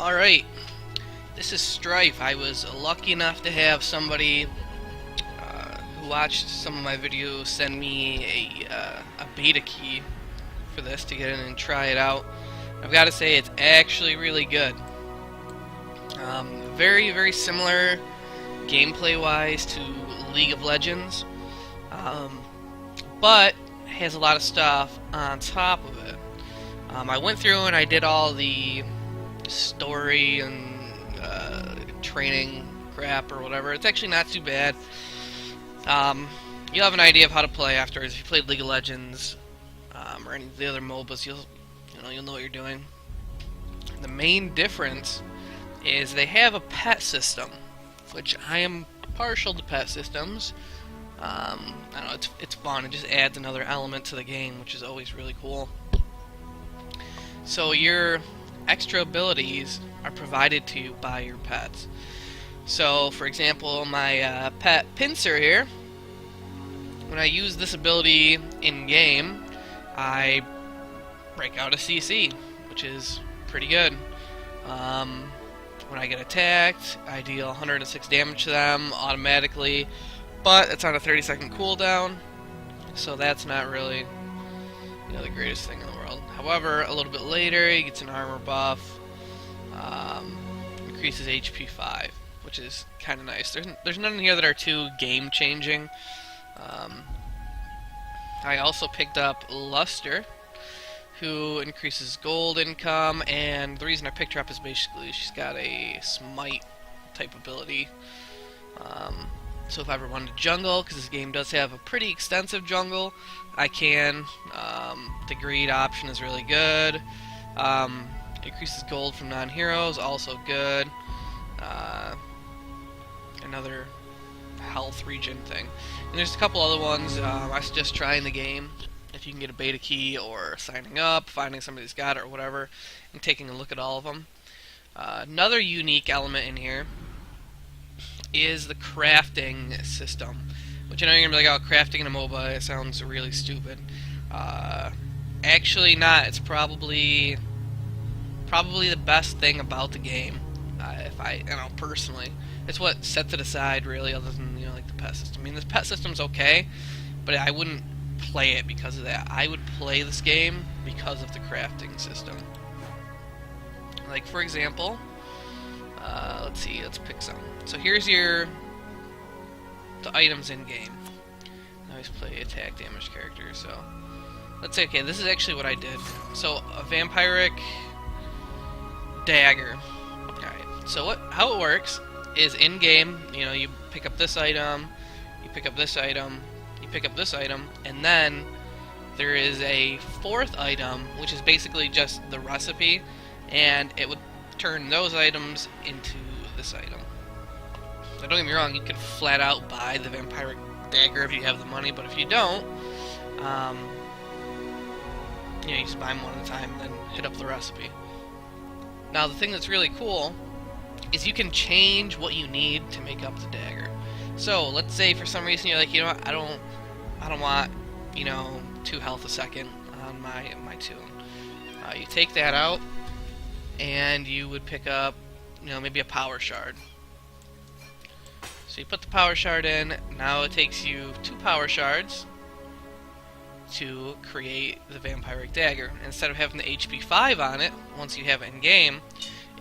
Alright, this is Strife. I was lucky enough to have somebody who watched some of my videos send me a beta key for this to get in and try it out. I've got to say it's actually really good. Very, very similar gameplay-wise to League of Legends, but has a lot of stuff on top of it. I went through and I did all the story and training crap or whatever. It's actually not too bad. You'll have an idea of how to play afterwards. If you played League of Legends or any of the other MOBAs, you'll know what you're doing. The main difference is they have a pet system, which I am partial to pet systems. I don't know, it's fun. It just adds another element to the game, which is always really cool. So your extra abilities are provided to you by your pets. So, for example, my pet Pincer here, when I use this ability in-game, I break out a CC, which is pretty good. When I get attacked, I deal 106 damage to them automatically, but it's on a 30-second cooldown, so that's not really the greatest thing in the world. However, a little bit later, he gets an armor buff, increases HP 5, which is kind of nice. There's none in here that are too game-changing. I also picked up Luster, who increases gold income, and the reason I picked her up is basically she's got a smite type ability. So if I ever wanted to jungle, because this game does have a pretty extensive jungle, I can. The greed option is really good. Increases gold from non-heroes, also good. Another health regen thing. And there's a couple other ones. I suggest trying the game if you can get a beta key, or signing up, finding somebody who's got it or whatever, and taking a look at all of them. Another unique element in here is the crafting system, which I know you're going to be like, oh, crafting in a MOBA, it sounds really stupid. Actually not. It's probably the best thing about the game, if I personally. It's what sets it aside, really, other than, like the pet system. I mean, the pet system's okay, but I wouldn't play it because of that. I would play this game because of the crafting system. Like, for example, let's pick some. So here's the items in game. I always play attack damage characters, so let's say, okay, this is actually what I did. So a vampiric dagger. Alright, so how it works is in game, you pick up this item, you pick up this item, you pick up this item, and then there is a fourth item, which is basically just the recipe, and it would turn those items into this item. Now, don't get me wrong, you can flat out buy the vampiric dagger if you have the money, but if you don't, you just buy them one at a time and then hit up the recipe. Now, the thing that's really cool is you can change what you need to make up the dagger. So, let's say for some reason you're like, what, I don't want, 2 health a second on my tune. You take that out, and you would pick up, maybe a power shard. So you put the power shard in, now it takes you 2 power shards to create the vampiric dagger. Instead of having the HP 5 on it, once you have it in game,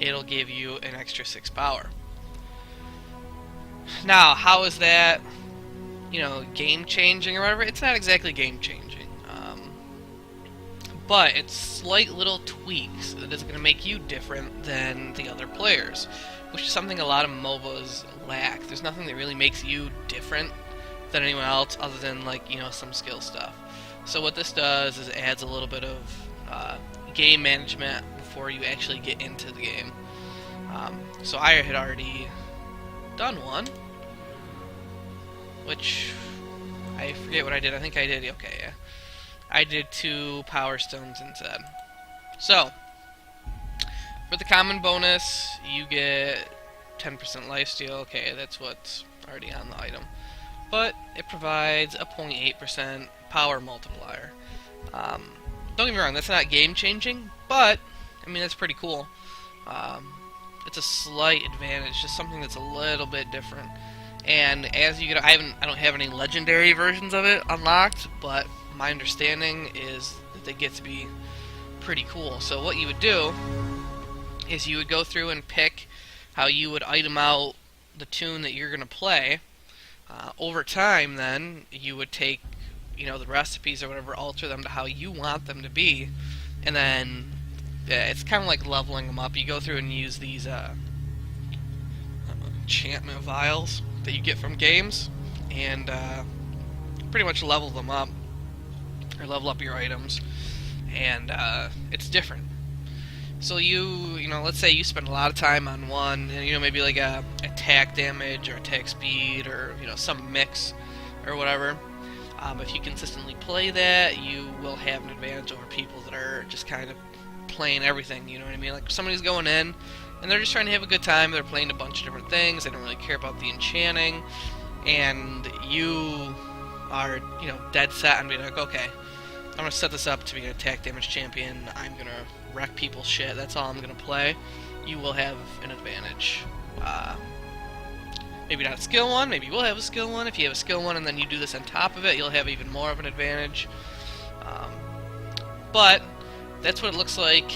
it'll give you an extra 6 power. Now, how is that, game changing or whatever? It's not exactly game changing. But it's slight little tweaks that is going to make you different than the other players, which is something a lot of MOBAs lack. There's nothing that really makes you different than anyone else other than, some skill stuff. So what this does is it adds a little bit of game management before you actually get into the game. So I had already done one, which I forget what I did. I think I did, okay, yeah. I did 2 power stones instead. So, for the common bonus, you get 10% lifesteal. Okay, that's what's already on the item. But it provides a 0.8% power multiplier. Don't get me wrong, that's not game changing, but I mean that's pretty cool. It's a slight advantage, just something that's a little bit different. And as you get, I don't have any legendary versions of it unlocked, but my understanding is that they get to be pretty cool. So what you would do is you would go through and pick how you would item out the tune that you're going to play. Over time, then, you would take, the recipes or whatever, alter them to how you want them to be, and then it's kind of like leveling them up. You go through and use these enchantment vials that you get from games, and pretty much level them up, or level up your items, and it's different. So let's say you spend a lot of time on one, and, maybe like a attack damage or attack speed or, some mix or whatever. If you consistently play that, you will have an advantage over people that are just kind of playing everything, you know what I mean? Like somebody's going in, and they're just trying to have a good time, they're playing a bunch of different things, they don't really care about the enchanting, and you are, dead set on being like, okay, I'm going to set this up to be an attack damage champion, I'm going to wreck people's shit, that's all I'm going to play. You will have an advantage. Maybe not a skill one, maybe you will have a skill one. If you have a skill one and then you do this on top of it, you'll have even more of an advantage. But that's what it looks like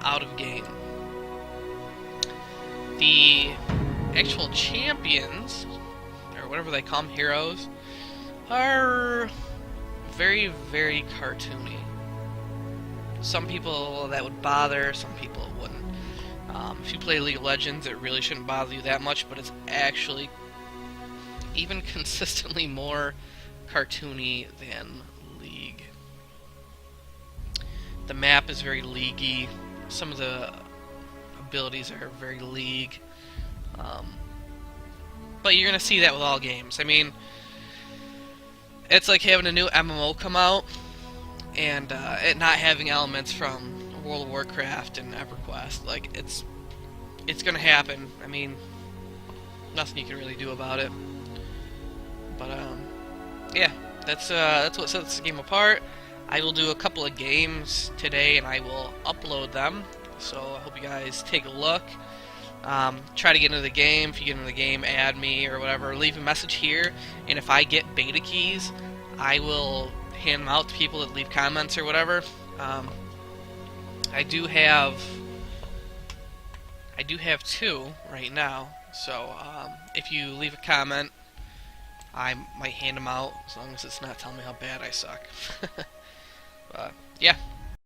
out of game. The actual champions, or whatever they call them, heroes, are very, very cartoony. Some people that would bother, some people it wouldn't. If you play League of Legends, it really shouldn't bother you that much, but it's actually even consistently more cartoony than League. The map is very League-y. Some of the abilities are very League. But you're going to see that with all games. I mean, it's like having a new MMO come out and it not having elements from World of Warcraft and EverQuest. Like, it's gonna happen. I mean, nothing you can really do about it. But yeah, that's what sets the game apart. I will do a couple of games today, and I will upload them. So I hope you guys take a look. Try to get into the game. If you get into the game, add me or whatever. Leave a message here, and if I get beta keys, I will hand them out to people that leave comments or whatever. I do have 2 right now, so if you leave a comment, I might hand them out, as long as it's not telling me how bad I suck. But yeah,